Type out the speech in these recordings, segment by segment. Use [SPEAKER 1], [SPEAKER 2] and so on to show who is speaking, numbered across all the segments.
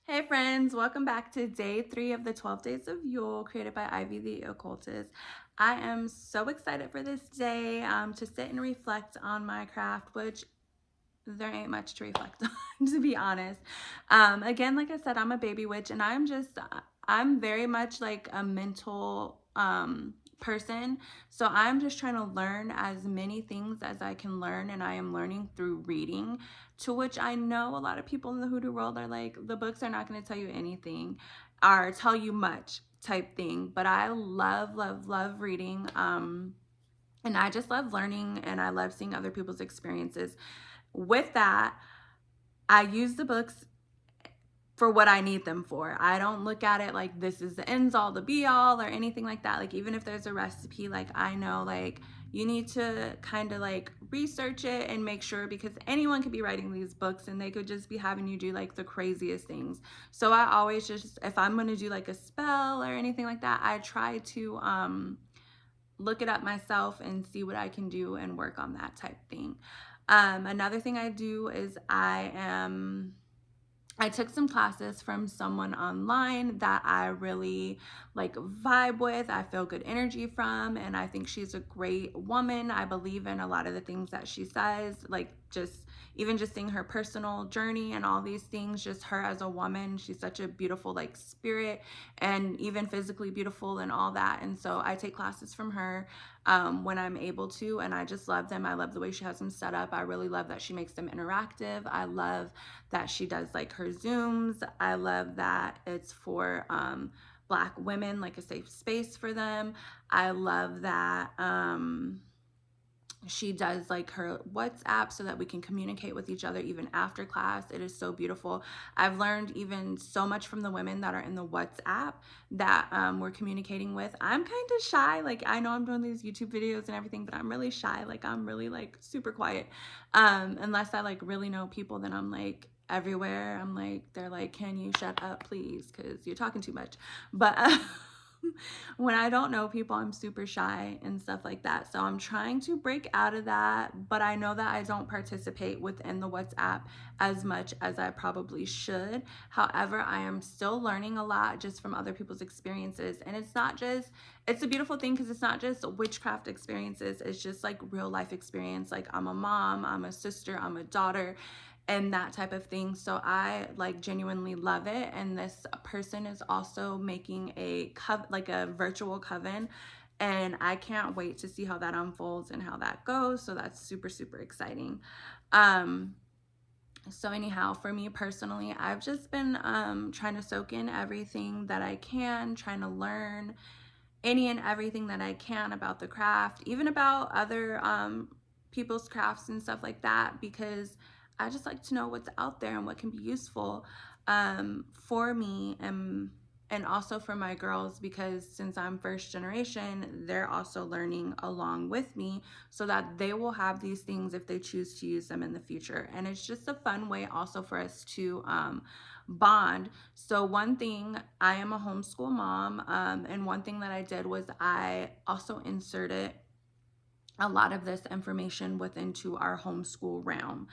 [SPEAKER 1] Hey friends, welcome back to day 3 of the 12 Days of Yule created by Ivy the Occultist. I am so excited for this day to sit and reflect on my craft, which there ain't much to reflect on, to be honest. Again, like I said, I'm a baby witch and I'm very much like a mental person. So I'm just trying to learn as many things as I can learn, and I am learning through reading, to which I know a lot of people in the hoodoo world are like, the books are not going to tell you anything or tell you much type thing. But I love, love, love reading. And I just love learning, and I love seeing other people's experiences. With that, I use the books for what I need them for. I don't look at it like this is the ends all, the be all, or anything like that. Like, even if there's a recipe, like, I know, like, you need to kind of like research it and make sure, because anyone could be writing these books and they could just be having you do like the craziest things. So I always just, if I'm going to do like a spell or anything like that, I try to look it up myself and see what I can do and work on that type thing. Another thing I do is I took some classes from someone online that I really like vibe with. I feel good energy from, and I think she's a great woman. I believe in a lot of the things that she says, like just even just seeing her personal journey and all these things, just her as a woman. She's such a beautiful like spirit, and even physically beautiful and all that. And so I take classes from her when I'm able to, and I just love them. I love the way she has them set up. I really love that she makes them interactive. I love that she does like her Zooms. I love that it's for Black women, like a safe space for them. I love that she does like her WhatsApp so that we can communicate with each other even after class. It is so beautiful. I've learned even so much from the women that are in the WhatsApp that we're communicating with. I'm kind of shy. Like, I know I'm doing these YouTube videos and everything, but I'm really shy. Like, I'm really like super quiet. Unless I like really know people, then I'm like everywhere. I'm like, they're like, can you shut up, please? Because you're talking too much. But when I don't know people, I'm super shy and stuff like that. So I'm trying to break out of that, but I know that I don't participate within the WhatsApp as much as I probably should. However, I am still learning a lot just from other people's experiences. And it's a beautiful thing because it's not just witchcraft experiences, it's just like real life experience. Like, I'm a mom, I'm a sister, I'm a daughter, and that type of thing. So I like genuinely love it. And this person is also making like a virtual coven, and I can't wait to see how that unfolds and how that goes. So that's super, super exciting. um so anyhow, for me personally, I've just been trying to soak in everything that I can, trying to learn any and everything that I can about the craft, even about other people's crafts and stuff like that, because I just like to know what's out there and what can be useful for me, and also for my girls, because since I'm first generation, they're also learning along with me so that they will have these things if they choose to use them in the future. And it's just a fun way also for us to bond. So one thing, I am a homeschool mom, and one thing that I did was I also inserted a lot of this information within to our homeschool realm.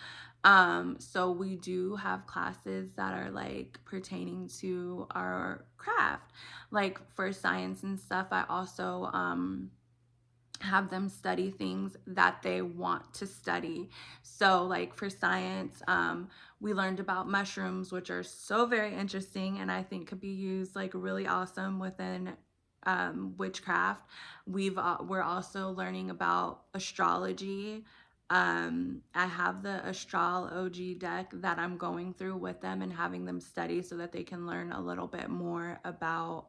[SPEAKER 1] So we do have classes that are like pertaining to our craft, like for science and stuff. I also have them study things that they want to study. So like for science, we learned about mushrooms, which are so very interesting and I think could be used like really awesome within witchcraft. We're also learning about astrology. I have the Astral OG deck that I'm going through with them and having them study so that they can learn a little bit more about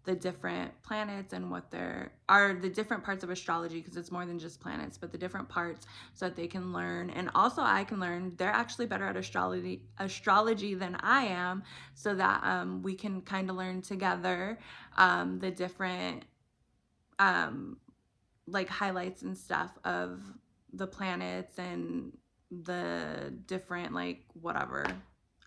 [SPEAKER 1] the different planets and what there are, the different parts of astrology, because it's more than just planets, but the different parts, so that they can learn, and also I can learn. They're actually better at astrology than I am, so that we can kind of learn together the different um, like highlights and stuff of the planets and the different like whatever.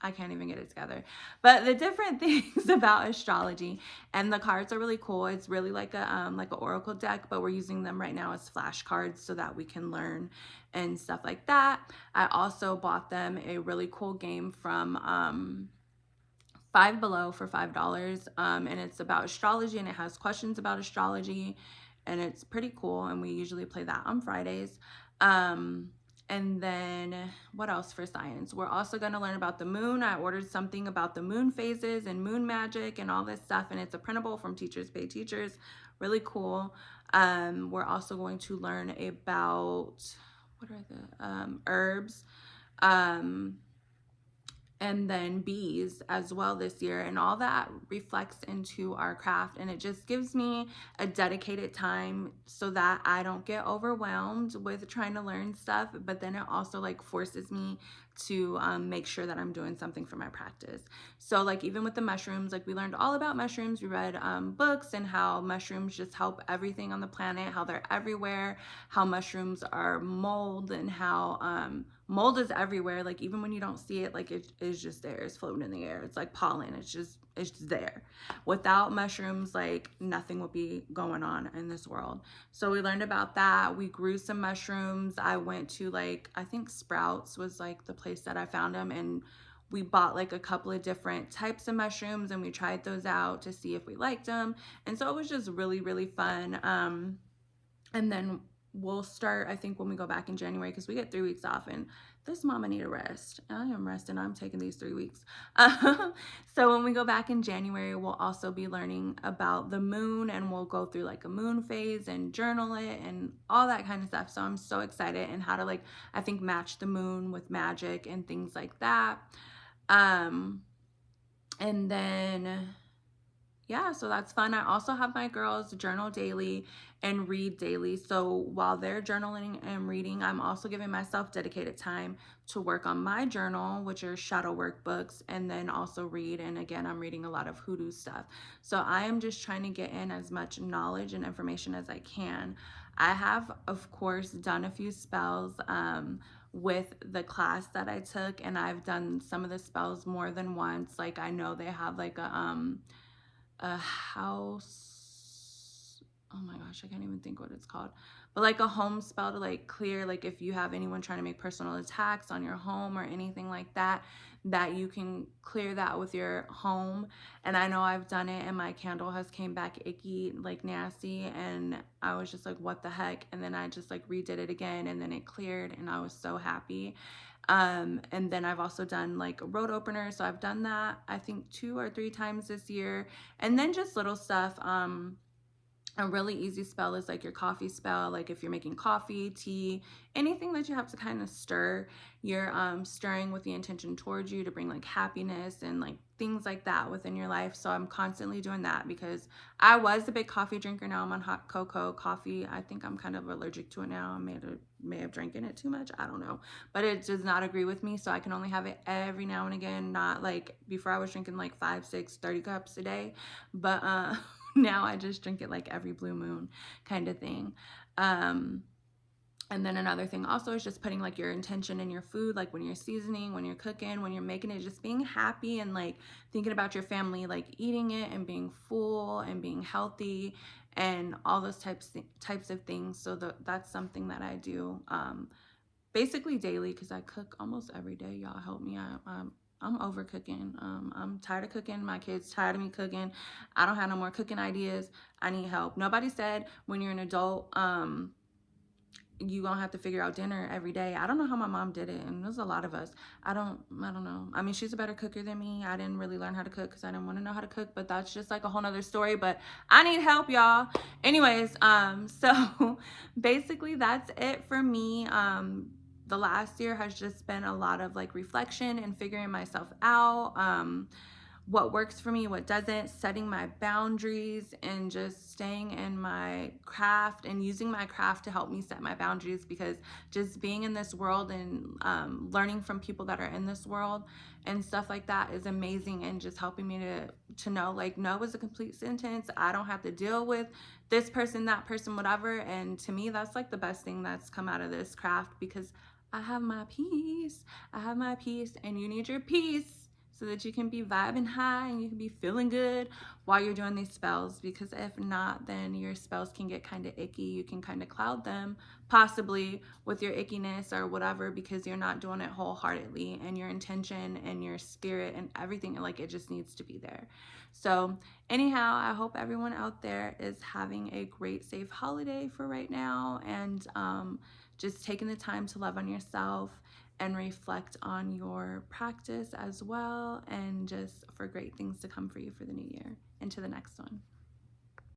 [SPEAKER 1] I can't even get it together. But the different things about astrology, and the cards are really cool. It's really like an oracle deck, but we're using them right now as flashcards so that we can learn and stuff like that. I also bought them a really cool game from Five Below for $5. And it's about astrology, and it has questions about astrology, and it's pretty cool. And we usually play that on Fridays. Um, and then what else for science? We're also going to learn about the moon. I ordered something about the moon phases and moon magic and all this stuff, and it's a printable from Teachers Pay Teachers. Really cool. We're also going to learn about, what are the herbs. Um, and then bees as well this year, and all that reflects into our craft, and it just gives me a dedicated time so that I don't get overwhelmed with trying to learn stuff, but then it also like forces me to make sure that I'm doing something for my practice. So like even with the mushrooms, like we learned all about mushrooms. We read books and how mushrooms just help everything on the planet, how they're everywhere, how mushrooms are mold, and how mold is everywhere. Like even when you don't see it, like it is just there. It's floating in the air. It's like pollen. It's just there. Without mushrooms, like nothing would be going on in this world. So we learned about that. We grew some mushrooms. I went to like, I think Sprouts was like the place that I found them, and we bought like a couple of different types of mushrooms, and we tried those out to see if we liked them. And so it was just really, really fun. And then we'll start, I think, when we go back in January, because we get 3 weeks off, and this mama need a rest. I am resting. I'm taking these 3 weeks. So when we go back in January, we'll also be learning about the moon, and we'll go through like a moon phase and journal it and all that kind of stuff. So I'm so excited, and how to like, I think, match the moon with magic and things like that. And then yeah, so that's fun. I also have my girls journal daily and read daily. So while they're journaling and reading, I'm also giving myself dedicated time to work on my journal, which are shadow workbooks, and then also read. And again, I'm reading a lot of hoodoo stuff. So I am just trying to get in as much knowledge and information as I can. I have, of course, done a few spells with the class that I took, and I've done some of the spells more than once. Like I know they have like a house, oh my gosh, I can't even think what it's called, but like a home spell to like clear, like if you have anyone trying to make personal attacks on your home or anything like that, that you can clear that with your home. And I know I've done it, and my candle has came back icky, like nasty, and I was just like, what the heck? And then I just like redid it again, and then it cleared, and I was so happy. And then I've also done like a road opener. So I've done that, I think 2 or 3 times this year. And then just little stuff. A really easy spell is like your coffee spell. Like if you're making coffee, tea, anything that you have to kind of stir, you're stirring with the intention towards you to bring like happiness and like things like that within your life. So I'm constantly doing that, because I was a big coffee drinker. Now I'm on hot cocoa coffee. I think I'm kind of allergic to it now. I may have drinking it too much. I don't know, but it does not agree with me. So I can only have it every now and again. Not like before, I was drinking like 5, 6, 30 cups a day, but now I just drink it like every blue moon kind of thing. And then another thing also is just putting like your intention in your food, like when you're seasoning, when you're cooking, when you're making it, just being happy and like thinking about your family, like eating it and being full and being healthy and all those types of things. So that's something that I do basically daily, because I cook almost every day. Y'all help me. I'm over cooking. I'm tired of cooking. My kids tired of me cooking. I don't have no more cooking ideas. I need help. Nobody said when you're an adult, you gonna have to figure out dinner every day. I don't know how my mom did it, and there's a lot of us. I don't know. I mean, she's a better cooker than me. I didn't really learn how to cook because I didn't want to know how to cook, but that's just like a whole nother story. But I need help, y'all. Anyways, so basically that's it for me. The last year has just been a lot of like reflection and figuring myself out. What works for me, what doesn't, setting my boundaries, and just staying in my craft and using my craft to help me set my boundaries, because just being in this world and learning from people that are in this world and stuff like that is amazing, and just helping me to know like no is a complete sentence. I don't have to deal with this person, that person, whatever. And to me, that's like the best thing that's come out of this craft, because I have my peace. I have my peace, and you need your peace. so that you can be vibing high and you can be feeling good while you're doing these spells. Because if not, then your spells can get kind of icky. You can kind of cloud them, possibly with your ickiness or whatever, because you're not doing it wholeheartedly, and your intention and your spirit and everything, like, it just needs to be there. So anyhow, I hope everyone out there is having a great, safe holiday for right now, and just taking the time to love on yourself and reflect on your practice as well, and just for great things to come for you for the new year into the next one.